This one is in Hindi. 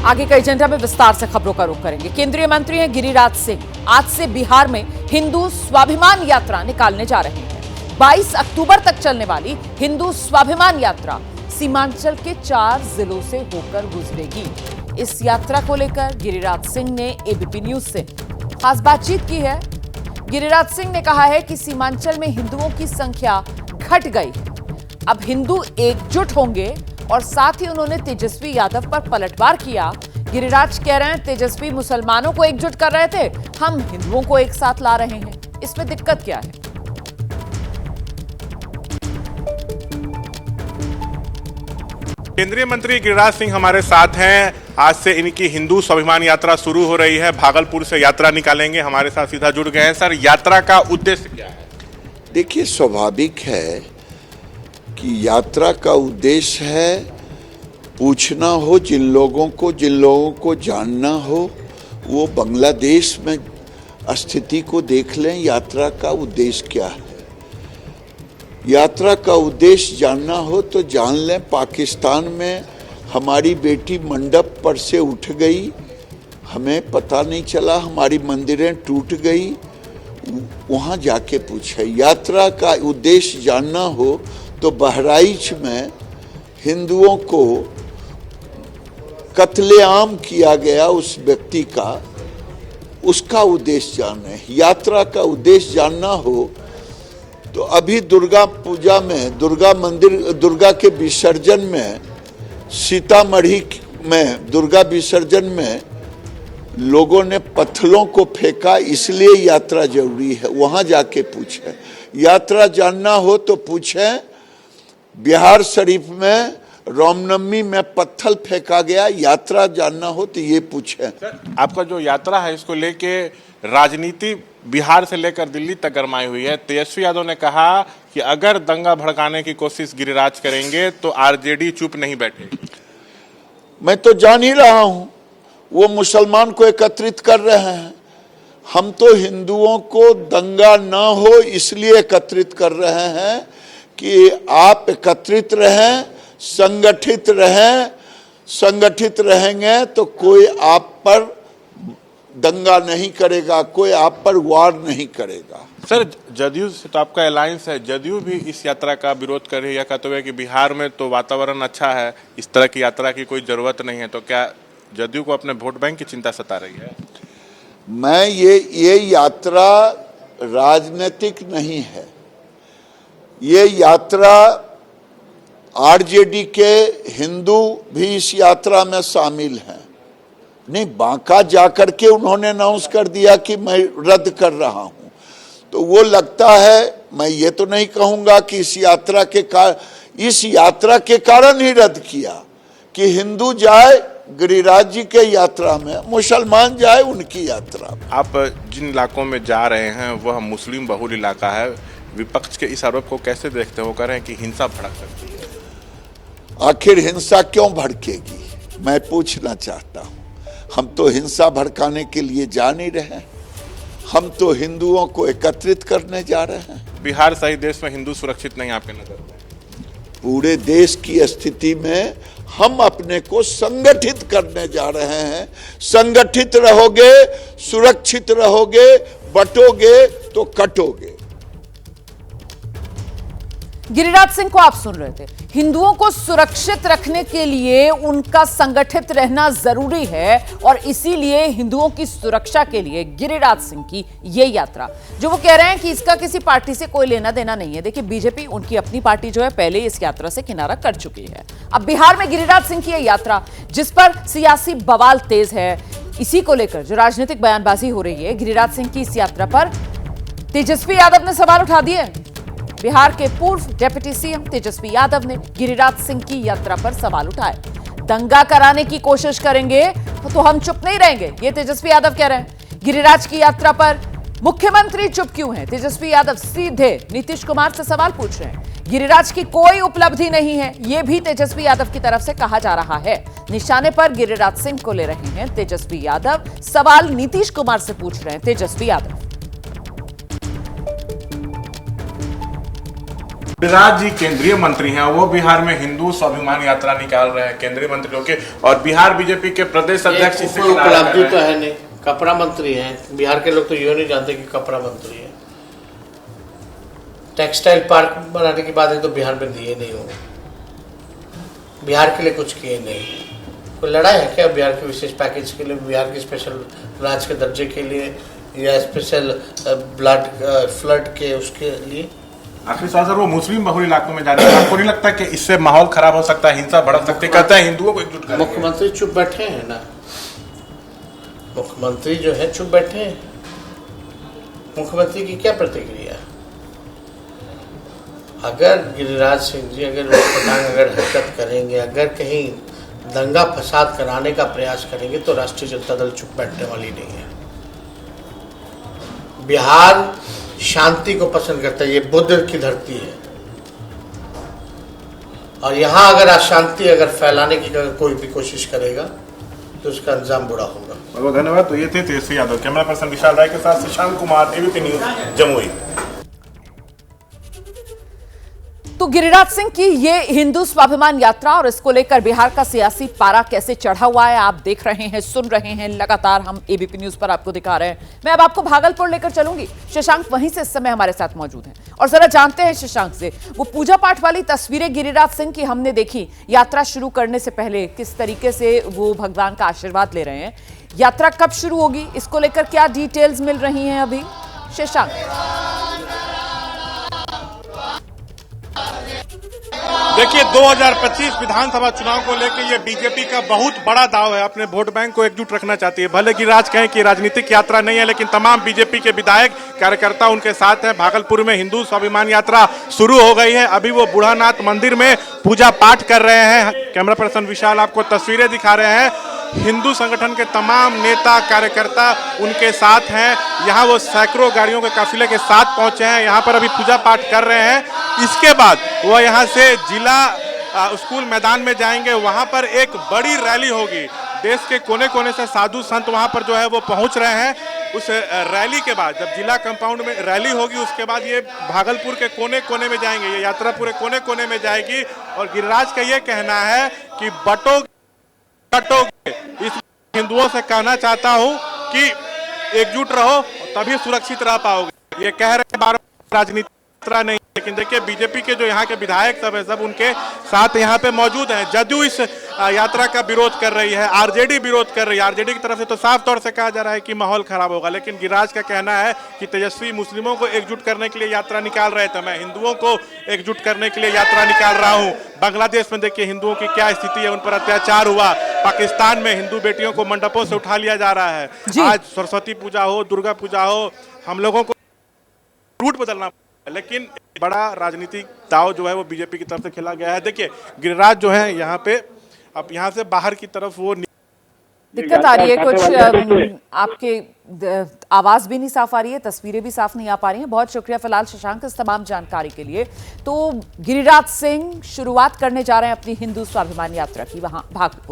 आगे का एजेंडा में विस्तार से खबरों का रुख करेंगे। केंद्रीय मंत्री हैं गिरिराज सिंह आज से बिहार में हिंदू स्वाभिमान यात्रा निकालने जा रहे हैं। 22 अक्टूबर तक चलने वाली हिंदू स्वाभिमान यात्रा सीमांचल के 4 जिलों से होकर गुजरेगी। इस यात्रा को लेकर गिरिराज सिंह ने एबीपी न्यूज से खास बातचीत की है। गिरिराज सिंह ने कहा है कि सीमांचल में हिंदुओं की संख्या घट गई है, अब हिंदू एकजुट होंगे और साथ ही उन्होंने तेजस्वी यादव पर पलटवार किया। गिरिराज कह रहे हैं तेजस्वी मुसलमानों को एकजुट कर रहे थे, हम हिंदुओं को एक साथ ला रहे हैं, इसमें दिक्कत क्या है? केंद्रीय मंत्री गिरिराज सिंह हमारे साथ हैं। आज से इनकी हिंदू स्वाभिमान यात्रा शुरू हो रही है, भागलपुर से यात्रा निकालेंगे। हमारे साथ सीधा जुड़ गए हैं। सर, यात्रा का उद्देश्य क्या है? देखिए, स्वाभाविक है कि यात्रा का उद्देश्य है पूछना हो जिन लोगों को जानना हो, वो बांग्लादेश में स्थिति को देख लें। यात्रा का उद्देश्य क्या है? यात्रा का उद्देश्य जानना हो तो जान लें, पाकिस्तान में हमारी बेटी मंडप पर से उठ गई, हमें पता नहीं चला, हमारी मंदिरें टूट गई, वहाँ जाके पूछे। यात्रा का उद्देश्य जानना हो तो बहराइच में हिंदुओं को कत्लेआम किया गया उस व्यक्ति का, उसका उद्देश्य जानना है। यात्रा का उद्देश्य जानना हो तो अभी दुर्गा पूजा में, दुर्गा के विसर्जन में, सीतामढ़ी में दुर्गा विसर्जन में लोगों ने पत्थरों को फेंका, इसलिए यात्रा जरूरी है। वहां जाके पूछें। यात्रा जानना हो तो पूछें, बिहार शरीफ में रामनवमी में पत्थर फेंका गया, यात्रा जानना हो तो ये पूछें। आपका जो यात्रा है, इसको लेके राजनीति बिहार से लेकर दिल्ली तक गरमाई हुई है। तेजस्वी यादव ने कहा कि अगर दंगा भड़काने की कोशिश गिरिराज करेंगे तो आरजेडी चुप नहीं बैठेगी। मैं तो जान ही रहा हूं, वो मुसलमान को एकत्रित कर रहे हैं। हम तो हिंदुओं को दंगा ना हो इसलिए एकत्रित कर रहे हैं कि आप एकत्रित रहें, संगठित रहें। संगठित रहेंगे तो कोई आप पर दंगा नहीं करेगा, कोई आप पर वार नहीं करेगा। सर, जदयू से तो आपका अलायंस है, जदयू भी इस यात्रा का विरोध कर रही है। कहते हुए कि बिहार में तो वातावरण अच्छा है, इस तरह की यात्रा की कोई जरूरत नहीं है। तो क्या जदयू को अपने वोट बैंक की चिंता सता रही है? मैं ये यात्रा राजनीतिक नहीं है। ये यात्रा आरजेडी के हिंदू भी इस यात्रा में शामिल हैं। नहीं, बांका जाकर के उन्होंने अनाउंस कर दिया कि मैं रद्द कर रहा हूं, तो वो लगता है, मैं ये तो नहीं कहूंगा कि इस यात्रा के कारण ही रद्द किया कि हिंदू जाए गिरिराज जी के यात्रा में, मुसलमान जाए उनकी यात्रा में। आप जिन इलाकों में जा रहे हैं वह मुस्लिम बहुल इलाका है, विपक्ष के इस आरोप को कैसे देखते हो? कह रहे हैं कि हिंसा भड़क सकती है। आखिर हिंसा क्यों भड़केगी, मैं पूछना चाहता हूं। हम तो हिंसा भड़काने के लिए जा नहीं रहे, हम तो हिंदुओं को एकत्रित करने जा रहे हैं। बिहार सहित देश में हिंदू सुरक्षित नहीं आपके नजर में? पूरे देश की स्थिति में हम अपने को संगठित करने जा रहे हैं। संगठित रहोगे, सुरक्षित रहोगे, बटोगे तो कटोगे। गिरिराज सिंह को आप सुन रहे थे। हिंदुओं को सुरक्षित रखने के लिए उनका संगठित रहना जरूरी है और इसीलिए हिंदुओं की सुरक्षा के लिए गिरिराज सिंह की ये यात्रा, जो वो कह रहे हैं कि इसका किसी पार्टी से कोई लेना देना नहीं है। देखिए, बीजेपी, उनकी अपनी पार्टी जो है, पहले इस यात्रा से किनारा कर चुकी है। अब बिहार में गिरिराज सिंह की यह यात्रा, जिस पर सियासी बवाल तेज है, इसी को लेकर जो राजनीतिक बयानबाजी हो रही है, गिरिराज सिंह की इस यात्रा पर तेजस्वी यादव ने सवाल उठा दिए। बिहार के पूर्व डिप्टी सीएम तेजस्वी यादव ने गिरिराज सिंह की यात्रा पर सवाल उठाए। दंगा कराने की कोशिश करेंगे तो हम चुप नहीं रहेंगे, ये तेजस्वी यादव कह रहे हैं। गिरिराज की यात्रा पर मुख्यमंत्री चुप क्यों हैं? तेजस्वी यादव सीधे नीतीश कुमार से सवाल पूछ रहे हैं। गिरिराज की कोई उपलब्धि नहीं है, यह भी तेजस्वी यादव की तरफ से कहा जा रहा है। निशाने पर गिरिराज सिंह को ले रहे हैं तेजस्वी यादव। सवाल नीतीश कुमार से पूछ रहे हैं तेजस्वी यादव। गिरिराज जी केंद्रीय मंत्री हैं, वो बिहार में हिंदू स्वाभिमान यात्रा निकाल रहे हैं केंद्रीय मंत्रियों के, और बिहार बीजेपी के प्रदेश अध्यक्ष इससे उपलब्धि तो है नहीं, कपड़ा मंत्री हैं। बिहार के लोग तो ये नहीं जानते कि कपड़ा मंत्री है। टेक्सटाइल पार्क बनाने की बात है तो बिहार में दिए नहीं हो, बिहार के लिए कुछ किए नहीं। कोई लड़ाई है क्या बिहार के विशेष पैकेज के लिए, बिहार के स्पेशल राज्य के दर्जे के लिए, या स्पेशल ब्लड फ्लड के उसके लिए? आखिरी सवाल सर, वो मुस्लिम बहुल इलाकों में जाने आपको नहीं लगता कि इससे माहौल खराब हो सकता है, हिंसा भड़क सकती है? कहते हैं हिंदुओं को एकजुट करेंगे। मुख्यमंत्री चुप बैठे हैं ना, मुख्यमंत्री जो है चुप बैठे हैं। मुख्यमंत्री की क्या प्रतिक्रिया? अगर गिरिराज सिंह जी अगर हरकत करेंगे, अगर कहीं दंगा फसाद कराने का प्रयास करेंगे तो राष्ट्रीय जनता दल चुप बैठने वाली नहीं है। बिहार शांति को पसंद करता है, ये बुद्ध की धरती है, और यहाँ अगर अशांति अगर फैलाने की अगर कोई भी कोशिश करेगा तो उसका अंजाम बुरा होगा। बहुत बहुत धन्यवाद। तो ये थे तेजस्वी यादव, कैमरा पर्सन विशाल राय के साथ शशांक कुमार, एबीपी न्यूज, जमुई। तो गिरिराज सिंह की ये हिंदू स्वाभिमान यात्रा और इसको लेकर बिहार का सियासी पारा कैसे चढ़ा हुआ है आप देख रहे हैं, सुन रहे हैं, लगातार हम एबीपी न्यूज पर आपको दिखा रहे हैं। मैं अब आपको भागलपुर लेकर चलूंगी। शशांक वहीं से इस समय हमारे साथ मौजूद हैं और जरा जानते हैं शशांक से, वो पूजा पाठ वाली तस्वीरें गिरिराज सिंह की हमने देखी यात्रा शुरू करने से पहले, किस तरीके से वो भगवान का आशीर्वाद ले रहे हैं। यात्रा कब शुरू होगी, इसको लेकर क्या डिटेल्स मिल रही हैं अभी शशांक? देखिए 2025 विधानसभा चुनाव को लेकर ये बीजेपी का बहुत बड़ा दाव है, अपने वोट बैंक को एकजुट रखना चाहती है। भले गिरिराज कहें कि राजनीतिक यात्रा नहीं है, लेकिन तमाम बीजेपी के विधायक कार्यकर्ता उनके साथ हैं। भागलपुर में हिंदू स्वाभिमान यात्रा शुरू हो गई है, अभी वो बूढ़ानाथ मंदिर में पूजा पाठ कर रहे हैं। कैमरा पर्सन विशाल आपको तस्वीरें दिखा रहे हैं, हिंदू संगठन के तमाम नेता कार्यकर्ता उनके साथ हैं। यहाँ वो सैकड़ों गाड़ियों के काफिले के साथ पहुंचे हैं, यहाँ पर अभी पूजा पाठ कर रहे हैं। इसके बाद वह यहाँ से जिला स्कूल मैदान में जाएंगे, वहाँ पर एक बड़ी रैली होगी। देश के कोने कोने से साधु संत वहाँ पर जो है वो पहुँच रहे हैं। उस रैली के बाद जब जिला कंपाउंड में रैली होगी, उसके बाद ये भागलपुर के कोने कोने में जाएंगे, ये यात्रा पूरे कोने कोने में जाएगी। और गिरिराज का ये कहना है कि बटोगे इस हिंदुओं से कहना चाहता हूं कि एकजुट रहो तभी सुरक्षित रह पाओगे। ये कह रहे हैं बार राजनीति नहीं, लेकिन देखिए बीजेपी के जो यहाँ के विधायक सब है, सब उनके साथ यहाँ पे मौजूद हैं। जदयू इस यात्रा का विरोध कर रही है, आरजेडी विरोध कर रही है। आरजेडी की तरफ से तो साफ तौर से कहा जा रहा है कि माहौल खराब होगा, लेकिन गिरिराज का कहना है कि तेजस्वी मुस्लिमों को एकजुट करने के लिए यात्रा निकाल रहे थे, मैं हिंदुओं को एकजुट करने के लिए यात्रा निकाल रहा हूँ। बांग्लादेश में देखिए हिंदुओं की क्या स्थिति है, उन पर अत्याचार हुआ। पाकिस्तान में हिंदू बेटियों को मंडपों से उठा लिया जा रहा है। आज सरस्वती पूजा हो, दुर्गा पूजा हो, हम लोगों को रूट बदलना, लेकिन बड़ा राजनीतिक दाव जो है वो बीजेपी की तरफ से खेला गया है। देखिए गिरिराज जो है यहाँ पे, अब यहाँ से बाहर की तरफ वो दिक्कत आ रही है कुछ, आपके आवाज भी नहीं साफ आ रही है, तस्वीरें भी साफ नहीं आ पा रही हैं। बहुत शुक्रिया फिलहाल शशांक इस तमाम जानकारी के लिए। तो गिरिराज सिंह शुरुआत करने जा रहे हैं अपनी हिंदू स्वाभिमान यात्रा की वहां भागलपुर में।